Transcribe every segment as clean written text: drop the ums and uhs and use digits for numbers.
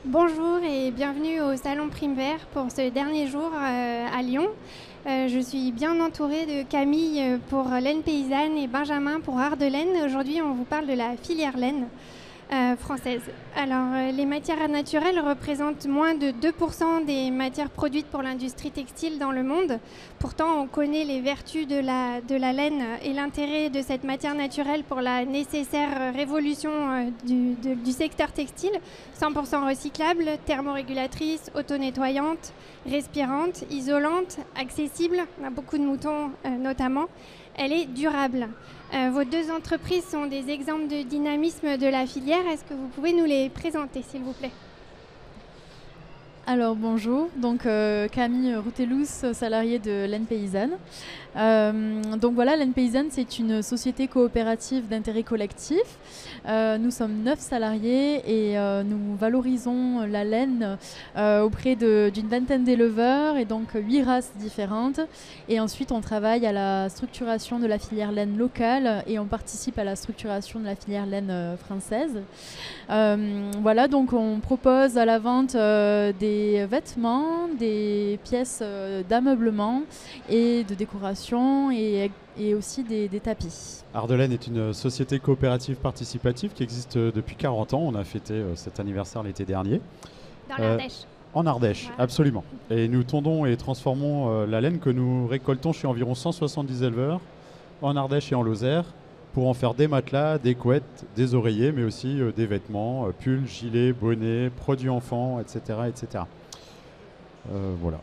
Bonjour et bienvenue au Salon Primevère pour ce dernier jour à Lyon. Je suis bien entourée de Camille pour laine paysanne et Benjamin pour art de laine. Aujourd'hui, on vous parle de la filière laine française. Alors, les matières naturelles représentent moins de 2% des matières produites pour l'industrie textile dans le monde. Pourtant, on connaît les vertus de la laine et l'intérêt de cette matière naturelle pour la nécessaire révolution du secteur textile. 100% recyclable, thermorégulatrice, auto-nettoyante, respirante, isolante, accessible, on a beaucoup de moutons notamment. Elle est durable. Vos deux entreprises sont des exemples de dynamisme de la filière. Est-ce que vous pouvez nous les présenter, s'il vous plaît ? Alors bonjour, donc Camille Routelous, salariée de Laine Paysanne. Donc voilà, Laine Paysanne, c'est une société coopérative d'intérêt collectif. Nous sommes 9 salariés et nous valorisons la laine auprès d'une vingtaine d'éleveurs et donc 8 races différentes. Et ensuite, on travaille à la structuration de la filière laine locale et on participe à la structuration de la filière laine française. Voilà, donc on propose à la vente des vêtements, des pièces d'ameublement et de décoration et aussi des tapis. Art de laine est une société coopérative participative qui existe depuis 40 ans. On a fêté cet anniversaire l'été dernier. Dans l'Ardèche. En Ardèche, Voilà. absolument. Et nous tondons et transformons la laine que nous récoltons chez environ 170 éleveurs en Ardèche et en Lozère pour en faire des matelas, des couettes, des oreillers, mais aussi des vêtements, pulls, gilets, bonnets, produits enfants, etc. etc. Voilà.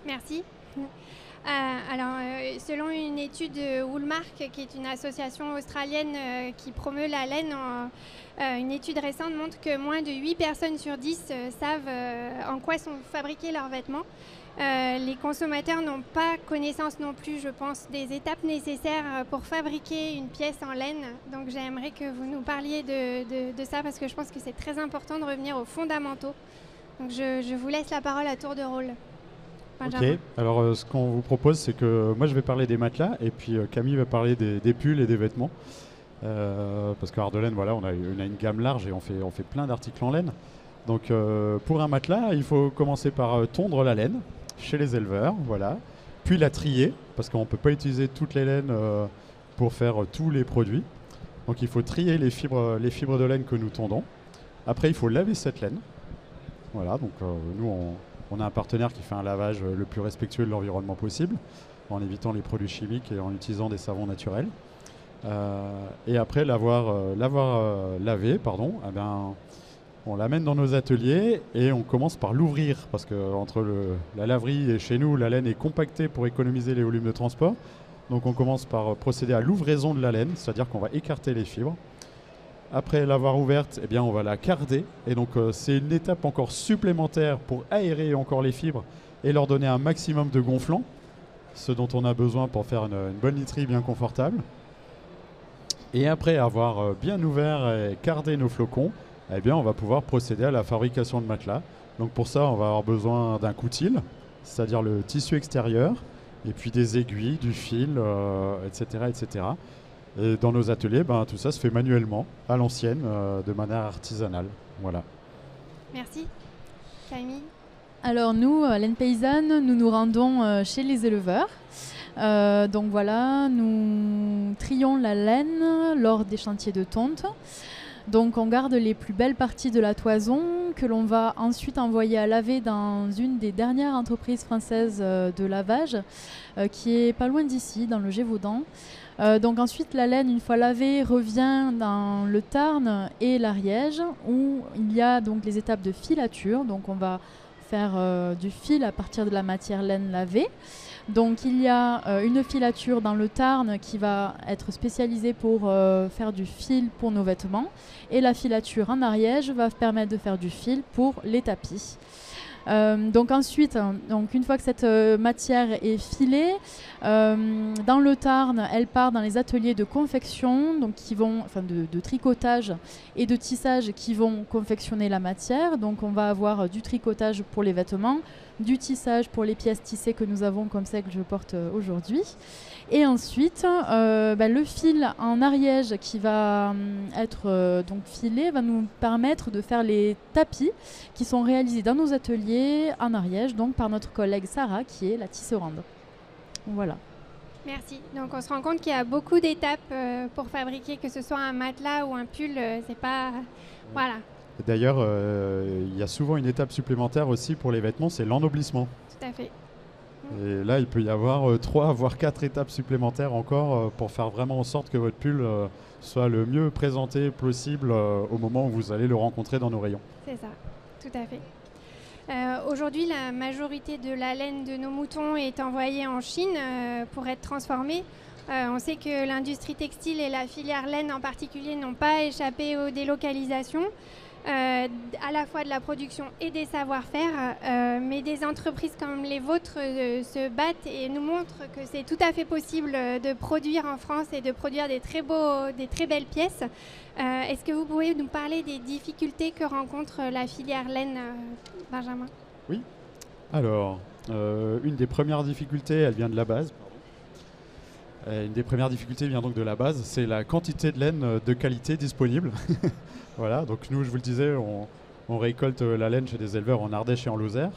Merci. Selon une étude de Woolmark, qui est une association australienne qui promeut la laine, une étude récente montre que moins de 8 personnes sur 10 savent en quoi sont fabriqués leurs vêtements. Les consommateurs n'ont pas connaissance non plus, je pense, des étapes nécessaires pour fabriquer une pièce en laine. Donc j'aimerais que vous nous parliez de ça parce que je pense que c'est très important de revenir aux fondamentaux. Donc je vous laisse la parole à tour de rôle. Benjamin. Ok, alors ce qu'on vous propose, c'est que moi je vais parler des matelas et puis Camille va parler des pulls et des vêtements. Parce qu'à Art de laine, voilà, on a une gamme large et on fait plein d'articles en laine. Donc pour un matelas, il faut commencer par tondre la laine chez les éleveurs, voilà. Puis la trier, parce qu'on ne peut pas utiliser toutes les laines pour faire tous les produits. Donc il faut trier les fibres de laine que nous tondons. Après, il faut laver cette laine. Voilà, donc nous, on a un partenaire qui fait un lavage le plus respectueux de l'environnement possible, en évitant les produits chimiques et en utilisant des savons naturels. Et après l'avoir lavé, eh bien, on l'amène dans nos ateliers et on commence par l'ouvrir parce que entre la laverie et chez nous, la laine est compactée pour économiser les volumes de transport. Donc on commence par procéder à l'ouvraison de la laine, c'est-à-dire qu'on va écarter les fibres. Après l'avoir ouverte, eh bien, on va la carder. Et donc c'est une étape encore supplémentaire pour aérer encore les fibres et leur donner un maximum de gonflant, ce dont on a besoin pour faire une bonne literie bien confortable. Et après avoir bien ouvert et cardé nos flocons, eh bien, on va pouvoir procéder à la fabrication de matelas. Donc pour ça, on va avoir besoin d'un coutil, c'est-à-dire le tissu extérieur, et puis des aiguilles, du fil, etc., etc. Et dans nos ateliers, tout ça se fait manuellement, à l'ancienne, de manière artisanale. Voilà. Merci. Camille. Alors nous, à Laine Paysanne, nous nous rendons chez les éleveurs. Donc voilà, nous trions la laine lors des chantiers de tonte. Donc on garde les plus belles parties de la toison que l'on va ensuite envoyer à laver dans une des dernières entreprises françaises de lavage qui est pas loin d'ici, dans le Gévaudan. Donc ensuite la laine, une fois lavée, revient dans le Tarn et l'Ariège où il y a donc les étapes de filature. Donc on va faire du fil à partir de la matière laine lavée. Donc il y a une filature dans le Tarn qui va être spécialisée pour faire du fil pour nos vêtements et la filature en Ariège va permettre de faire du fil pour les tapis. Donc ensuite, une fois que cette matière est filée, dans le Tarn, elle part dans les ateliers de confection, donc de tricotage et de tissage qui vont confectionner la matière. Donc on va avoir du tricotage pour les vêtements, du tissage pour les pièces tissées que nous avons comme celle que je porte aujourd'hui. Et ensuite, le fil en ariège qui va être donc filé va nous permettre de faire les tapis qui sont réalisés dans nos ateliers en ariège, donc par notre collègue Sarah qui est la tisserande. Voilà. Merci. Donc on se rend compte qu'il y a beaucoup d'étapes pour fabriquer, que ce soit un matelas ou un pull, c'est pas... Voilà. D'ailleurs, il y a souvent une étape supplémentaire aussi pour les vêtements, c'est l'ennoblissement. Tout à fait. Et là, il peut y avoir 3 voire 4 étapes supplémentaires encore pour faire vraiment en sorte que votre pull soit le mieux présenté possible au moment où vous allez le rencontrer dans nos rayons. C'est ça, tout à fait. Aujourd'hui, la majorité de la laine de nos moutons est envoyée en Chine pour être transformée. On sait que l'industrie textile et la filière laine en particulier n'ont pas échappé aux délocalisations. À la fois de la production et des savoir-faire, mais des entreprises comme les vôtres se battent et nous montrent que c'est tout à fait possible de produire en France et de produire des très belles pièces. Est-ce que vous pouvez nous parler des difficultés que rencontre la filière laine, Benjamin? Oui. Alors, une des premières difficultés, elle vient de la base. Une des premières difficultés vient donc de la base, c'est la quantité de laine de qualité disponible. Voilà, donc nous, je vous le disais, on récolte la laine chez des éleveurs en Ardèche et en Lozère.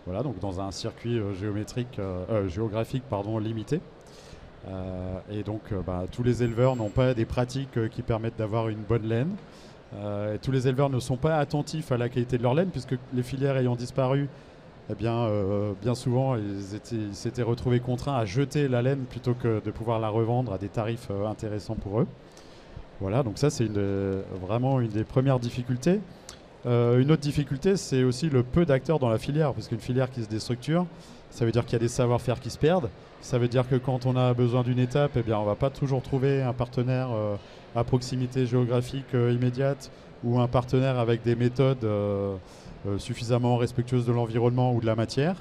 Voilà, donc dans un circuit géographique limité. Et donc, tous les éleveurs n'ont pas des pratiques qui permettent d'avoir une bonne laine. Et tous les éleveurs ne sont pas attentifs à la qualité de leur laine, puisque les filières ayant disparu, bien souvent, ils s'étaient retrouvés contraints à jeter la laine plutôt que de pouvoir la revendre à des tarifs intéressants pour eux. Voilà, donc ça c'est vraiment une des premières difficultés. Une autre difficulté, c'est aussi le peu d'acteurs dans la filière, parce qu'une filière qui se déstructure, ça veut dire qu'il y a des savoir-faire qui se perdent. Ça veut dire que quand on a besoin d'une étape, on ne va pas toujours trouver un partenaire à proximité géographique immédiate ou un partenaire avec des méthodes suffisamment respectueuses de l'environnement ou de la matière.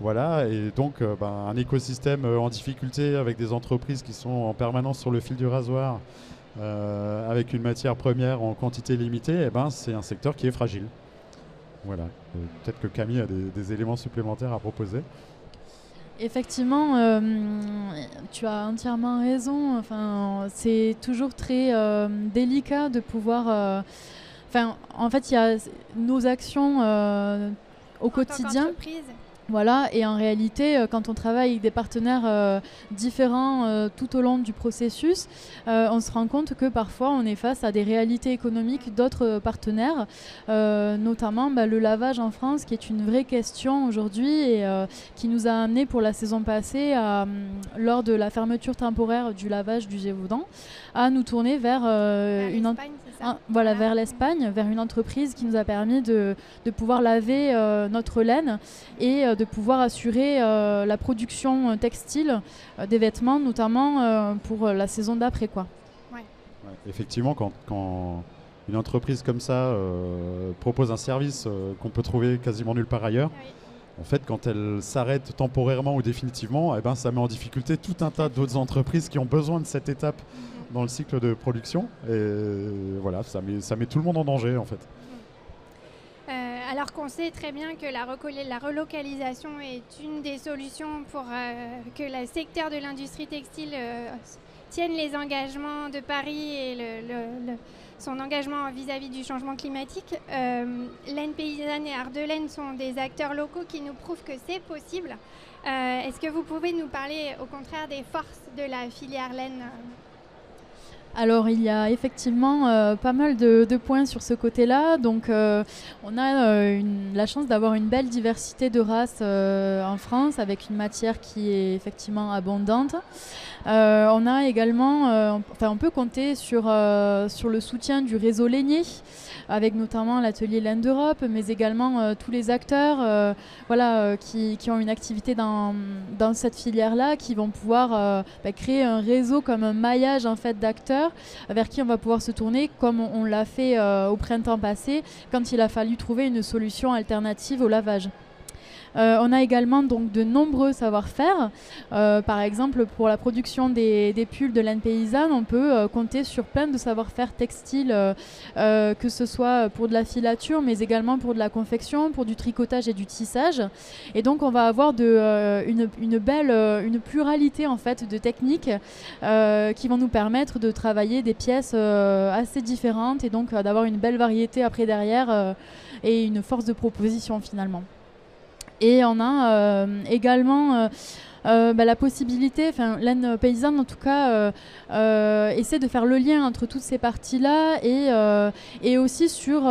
Voilà, et donc un écosystème en difficulté avec des entreprises qui sont en permanence sur le fil du rasoir, avec une matière première en quantité limitée, c'est un secteur qui est fragile. Voilà. Peut-être que Camille a des éléments supplémentaires à proposer. Effectivement, tu as entièrement raison. C'est toujours très délicat de pouvoir... en fait, il y a nos actions au quotidien. Voilà, et en réalité, quand on travaille avec des partenaires différents tout au long du processus, on se rend compte que parfois on est face à des réalités économiques d'autres partenaires, notamment le lavage en France, qui est une vraie question aujourd'hui et qui nous a amené pour la saison passée, lors de la fermeture temporaire du lavage du Gévaudan, à nous tourner vers vers l'Espagne, vers une entreprise qui nous a permis de pouvoir laver notre laine et de pouvoir assurer la production textile des vêtements, notamment pour la saison d'après. Ouais, effectivement, quand une entreprise comme ça propose un service qu'on peut trouver quasiment nulle part ailleurs, en fait, quand elle s'arrête temporairement ou définitivement, ça met en difficulté tout un tas d'autres entreprises qui ont besoin de cette étape dans le cycle de production. Et voilà, ça met tout le monde en danger, en fait. Alors qu'on sait très bien que la relocalisation est une des solutions pour que le secteur de l'industrie textile tienne les engagements de Paris et son engagement vis-à-vis du changement climatique. Laine Paysanne et Ardelaine sont des acteurs locaux qui nous prouvent que c'est possible. Est-ce que vous pouvez nous parler au contraire des forces de la filière laine ? Alors il y a effectivement pas mal de points sur ce côté-là. Donc on a la chance d'avoir une belle diversité de races en France, avec une matière qui est effectivement abondante. On a également, on peut compter sur le soutien du réseau lainier, avec notamment l'atelier Laine d'Europe, mais également tous les acteurs qui ont une activité dans cette filière-là, qui vont pouvoir créer un réseau comme un maillage en fait, d'acteurs vers qui on va pouvoir se tourner, comme on l'a fait au printemps passé, quand il a fallu trouver une solution alternative au lavage. On a également donc de nombreux savoir-faire. Par exemple, pour la production des pulls de laine paysanne, on peut compter sur plein de savoir-faire textiles, que ce soit pour de la filature, mais également pour de la confection, pour du tricotage et du tissage. Et donc, on va avoir une pluralité en fait de techniques qui vont nous permettre de travailler des pièces assez différentes et donc d'avoir une belle variété après derrière et une force de proposition finalement. Et on a également la possibilité, laine paysanne en tout cas, essaie de faire le lien entre toutes ces parties-là et aussi sur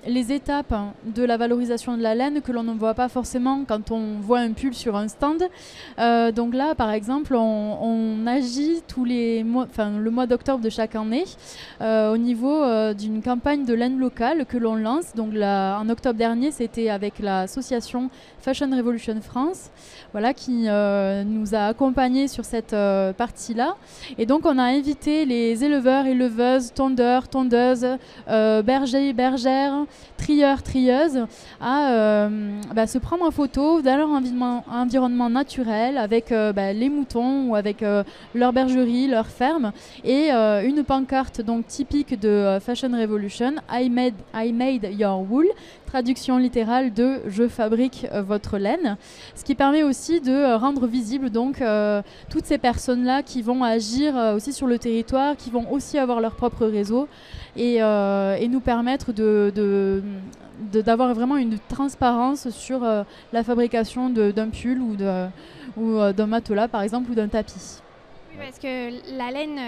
les étapes de la valorisation de la laine que l'on ne voit pas forcément quand on voit un pull sur un stand. Donc là, par exemple, on agit tous les mois, le mois d'octobre de chaque année au niveau d'une campagne de laine locale que l'on lance. Donc là, en octobre dernier, c'était avec l'association Fashion Revolution France, voilà, qui nous a accompagnés sur cette partie-là. Et donc, on a invité les éleveurs, éleveuses, tondeurs, tondeuses, bergers, bergères, trieurs, trieuses à se prendre en photo dans leur environnement naturel avec les moutons ou avec leur bergerie, leur ferme et une pancarte donc typique de Fashion Revolution, I made your wool, traduction littérale de « je fabrique votre laine », ce qui permet aussi de rendre visible donc toutes ces personnes-là qui vont agir aussi sur le territoire, qui vont aussi avoir leur propre réseau et nous permettre d'avoir vraiment une transparence sur la fabrication d'un pull ou d'un matelas par exemple ou d'un tapis. Oui, parce que la laine...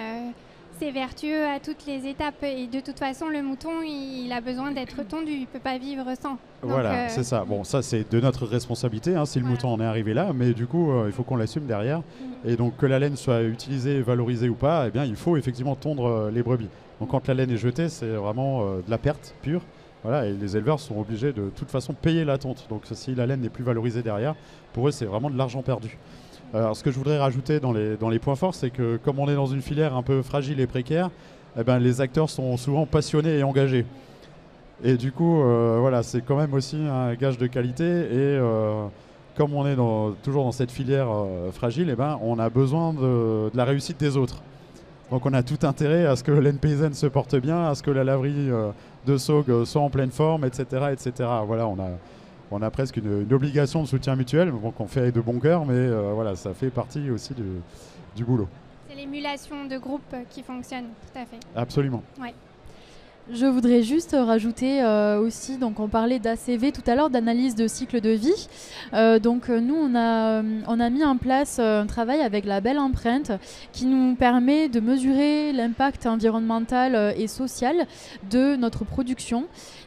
c'est vertueux à toutes les étapes et de toute façon le mouton il a besoin d'être tondu, il ne peut pas vivre sans. Voilà, c'est ça. Bon, ça c'est de notre responsabilité si le mouton en est arrivé là, mais du coup il faut qu'on l'assume derrière. Et donc que la laine soit utilisée, valorisée ou pas, eh bien il faut effectivement tondre les brebis. Donc quand la laine est jetée, c'est vraiment de la perte pure. Voilà, et les éleveurs sont obligés de toute façon payer la tonte. Donc si la laine n'est plus valorisée derrière, pour eux c'est vraiment de l'argent perdu. Alors, ce que je voudrais rajouter dans les points forts, c'est que comme on est dans une filière un peu fragile et précaire, les acteurs sont souvent passionnés et engagés. Et du coup, voilà, c'est quand même aussi un gage de qualité. Et comme on est toujours dans cette filière fragile, on a besoin de la réussite des autres. Donc on a tout intérêt à ce que laine paysanne se porte bien, à ce que la laverie de Saugues soit en pleine forme, etc. etc. Voilà, on a presque une obligation de soutien mutuel, qu'on fait avec de bon cœur, mais voilà, ça fait partie aussi du boulot. C'est l'émulation de groupe qui fonctionne, tout à fait. Absolument. Ouais. Je voudrais juste rajouter aussi, donc on parlait d'ACV tout à l'heure, d'analyse de cycle de vie. Donc nous, on a mis en place un travail avec la belle empreinte qui nous permet de mesurer l'impact environnemental et social de notre production.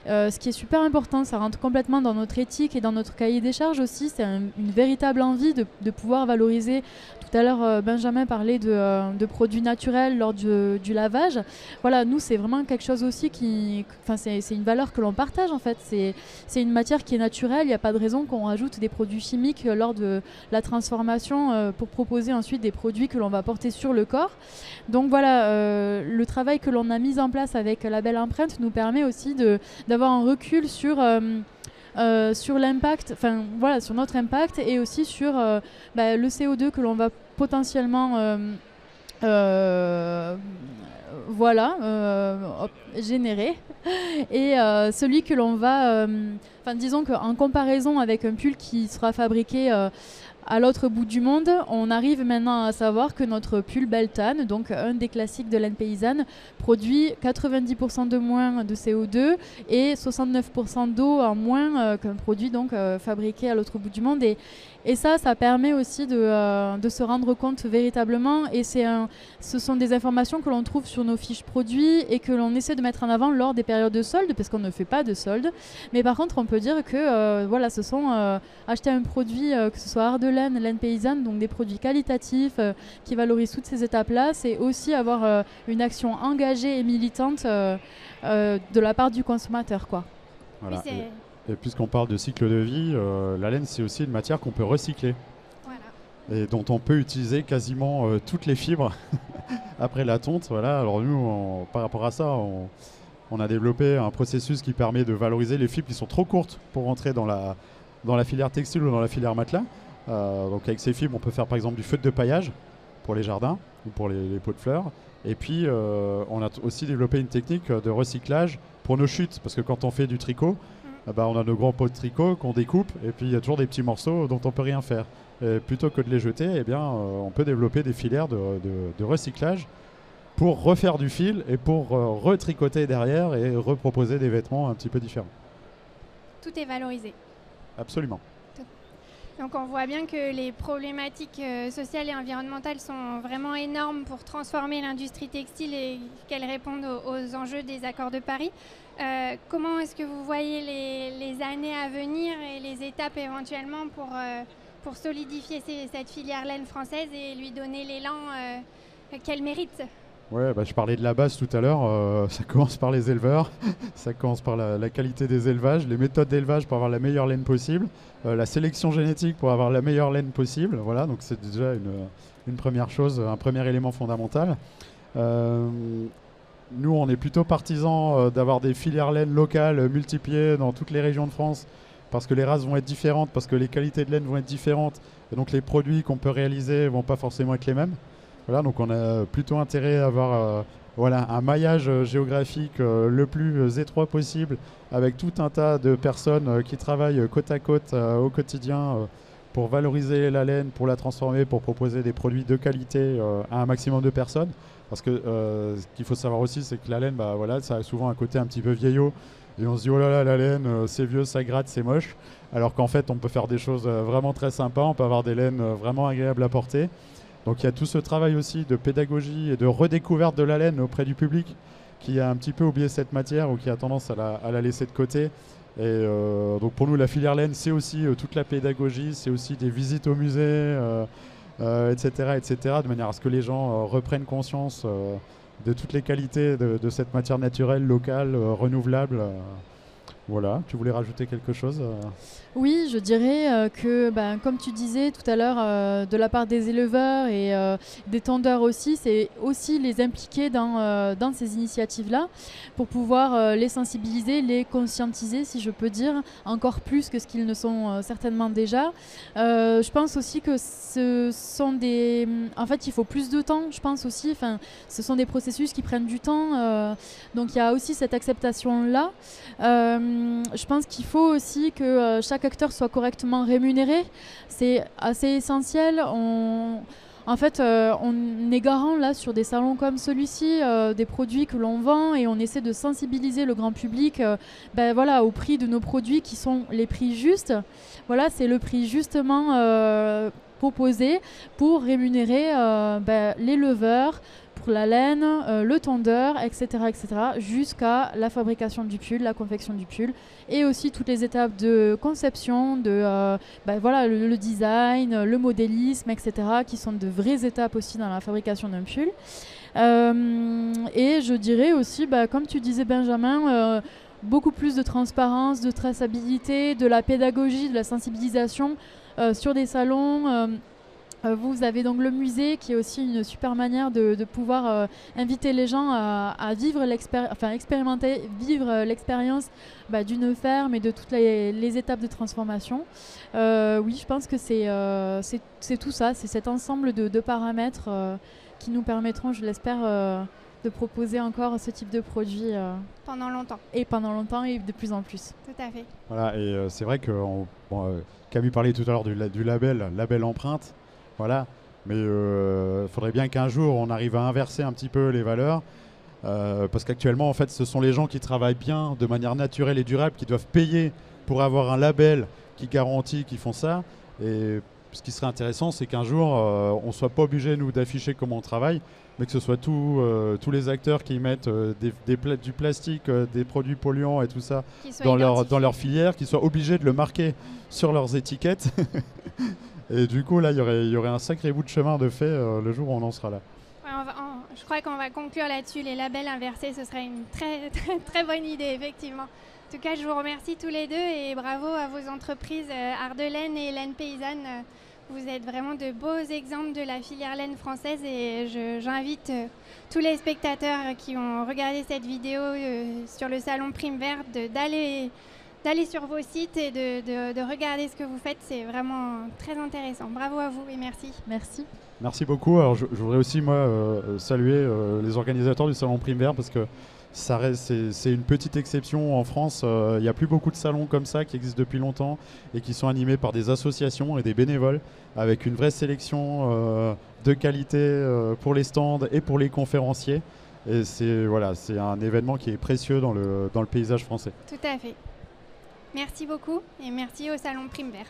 Ce qui est super important, ça rentre complètement dans notre éthique et dans notre cahier des charges aussi. C'est une véritable envie de pouvoir valoriser. Tout à l'heure, Benjamin parlait de produits naturels lors du lavage. Voilà, nous, c'est vraiment quelque chose aussi c'est une valeur que l'on partage en fait. C'est une matière qui est naturelle. Il n'y a pas de raison qu'on rajoute des produits chimiques lors de la transformation pour proposer ensuite des produits que l'on va porter sur le corps. Donc voilà, le travail que l'on a mis en place avec la belle empreinte nous permet aussi d'avoir un recul sur l'impact, voilà, sur notre impact et aussi sur le CO2 que l'on va potentiellement générer et celui que l'on va disons qu'en comparaison avec un pull qui sera fabriqué à l'autre bout du monde, on arrive maintenant à savoir que notre pull Beltane, donc un des classiques de laine paysanne, produit 90% de moins de CO2 et 69% d'eau en moins qu'un produit donc fabriqué à l'autre bout du monde. Et ça permet aussi de se rendre compte véritablement. Et ce sont des informations que l'on trouve sur nos fiches produits et que l'on essaie de mettre en avant lors des périodes de solde, parce qu'on ne fait pas de solde. Mais par contre, on peut dire que ce sont acheter un produit, que ce soit Ardelaine, laine paysanne, donc des produits qualitatifs qui valorisent toutes ces étapes-là. C'est aussi avoir une action engagée et militante de la part du consommateur, quoi. Voilà. Et puisqu'on parle de cycle de vie, la laine, c'est aussi une matière qu'on peut recycler. Voilà. Et dont on peut utiliser quasiment toutes les fibres après la tonte. Voilà. Alors nous, par rapport à ça, on a développé un processus qui permet de valoriser les fibres qui sont trop courtes pour rentrer dans dans la filière textile ou dans la filière matelas. Donc avec ces fibres, on peut faire par exemple du feutre de paillage pour les jardins ou pour les pots de fleurs. Et puis, on a aussi développé une technique de recyclage pour nos chutes, parce que quand on fait du tricot, on a nos grands pots de tricot qu'on découpe, et puis il y a toujours des petits morceaux dont on ne peut rien faire. Et plutôt que de les jeter, on peut développer des filières de recyclage pour refaire du fil et pour retricoter derrière et reproposer des vêtements un petit peu différents. Tout est valorisé. Absolument. Donc on voit bien que les problématiques sociales et environnementales sont vraiment énormes pour transformer l'industrie textile et qu'elles répondent aux enjeux des accords de Paris. Comment est-ce que vous voyez les années à venir et les étapes éventuellement pour solidifier cette filière laine française et lui donner l'élan qu'elle mérite? Ouais, je parlais de la base tout à l'heure, ça commence par les éleveurs, ça commence par la qualité des élevages, les méthodes d'élevage pour avoir la meilleure laine possible, la sélection génétique pour avoir la meilleure laine possible, voilà, donc c'est déjà une première chose, un premier élément fondamental. Nous, on est plutôt partisans d'avoir des filières laine locales multipliées dans toutes les régions de France, parce que les races vont être différentes, parce que les qualités de laine vont être différentes, et donc les produits qu'on peut réaliser ne vont pas forcément être les mêmes. Voilà, donc on a plutôt intérêt à avoir un maillage géographique le plus étroit possible, avec tout un tas de personnes qui travaillent côte à côte au quotidien pour valoriser la laine, pour la transformer, pour proposer des produits de qualité à un maximum de personnes. Parce que ce qu'il faut savoir aussi, c'est que la laine, ça a souvent un côté un petit peu vieillot. Et on se dit, oh là là, la laine, c'est vieux, ça gratte, c'est moche. Alors qu'en fait, on peut faire des choses vraiment très sympas, on peut avoir des laines vraiment agréables à porter. Donc il y a tout ce travail aussi de pédagogie et de redécouverte de la laine auprès du public qui a un petit peu oublié cette matière ou qui a tendance à la laisser de côté. Et donc pour nous, la filière laine, c'est aussi toute la pédagogie, c'est aussi des visites au musée, etc., de manière à ce que les gens reprennent conscience de toutes les qualités de cette matière naturelle, locale, renouvelable. Voilà, tu voulais rajouter quelque chose Oui, je dirais que, comme tu disais tout à l'heure, de la part des éleveurs et des tondeurs aussi, c'est aussi les impliquer dans ces initiatives-là pour pouvoir les sensibiliser, les conscientiser, si je peux dire, encore plus que ce qu'ils ne sont certainement déjà. Je pense aussi que ce sont des... En fait, il faut plus de temps, je pense aussi. Enfin, ce sont des processus qui prennent du temps. Donc, il y a aussi cette acceptation-là. Je pense qu'il faut aussi que chaque acteur soit correctement rémunéré. C'est assez essentiel. On est garant là sur des salons comme celui-ci, des produits que l'on vend et on essaie de sensibiliser le grand public au prix de nos produits qui sont les prix justes. Voilà, c'est le prix justement proposé pour rémunérer l'éleveur, pour la laine, le tondeur, etc., jusqu'à la fabrication du pull, la confection du pull, et aussi toutes les étapes de conception, le design, le modélisme, etc., qui sont de vraies étapes aussi dans la fabrication d'un pull. Et je dirais aussi, comme tu disais Benjamin, beaucoup plus de transparence, de traçabilité, de la pédagogie, de la sensibilisation sur des salons. Vous avez donc le musée qui est aussi une super manière de pouvoir inviter les gens à vivre expérimenter, vivre l'expérience d'une ferme et de toutes les étapes de transformation. Oui, je pense que c'est tout ça, c'est cet ensemble de paramètres qui nous permettront, je l'espère, de proposer encore ce type de produit pendant longtemps. Et pendant longtemps et de plus en plus. Tout à fait. Voilà, et c'est vrai que Camille parlait tout à l'heure du label empreinte. Voilà, mais faudrait bien qu'un jour on arrive à inverser un petit peu les valeurs, parce qu'actuellement en fait ce sont les gens qui travaillent bien de manière naturelle et durable qui doivent payer pour avoir un label qui garantit qu'ils font ça. Et ce qui serait intéressant, c'est qu'un jour on soit pas obligé nous d'afficher comment on travaille, mais que ce soit tous les acteurs qui mettent du plastique, des produits polluants et tout ça dans leur filière, qui soient obligés de le marquer sur leurs étiquettes. Et du coup, là, il y aurait un sacré bout de chemin de fait le jour où on en sera là. Ouais, je crois qu'on va conclure là-dessus. Les labels inversés, ce serait une très, très, très bonne idée, effectivement. En tout cas, je vous remercie tous les deux et bravo à vos entreprises Ardelaine et Laine Paysanne. Vous êtes vraiment de beaux exemples de la filière laine française et j'invite tous les spectateurs qui ont regardé cette vidéo sur le salon Prime Verte d'aller d'aller sur vos sites et de regarder ce que vous faites. C'est vraiment très intéressant. Bravo à vous et merci. Merci. Merci beaucoup. Alors, je voudrais aussi, moi, saluer les organisateurs du Salon Prime Vert parce que c'est une petite exception en France. Il n'y a plus beaucoup de salons comme ça qui existent depuis longtemps et qui sont animés par des associations et des bénévoles avec une vraie sélection de qualité pour les stands et pour les conférenciers. Et c'est un événement qui est précieux dans le paysage français. Tout à fait. Merci beaucoup et merci au Salon Prime Vert.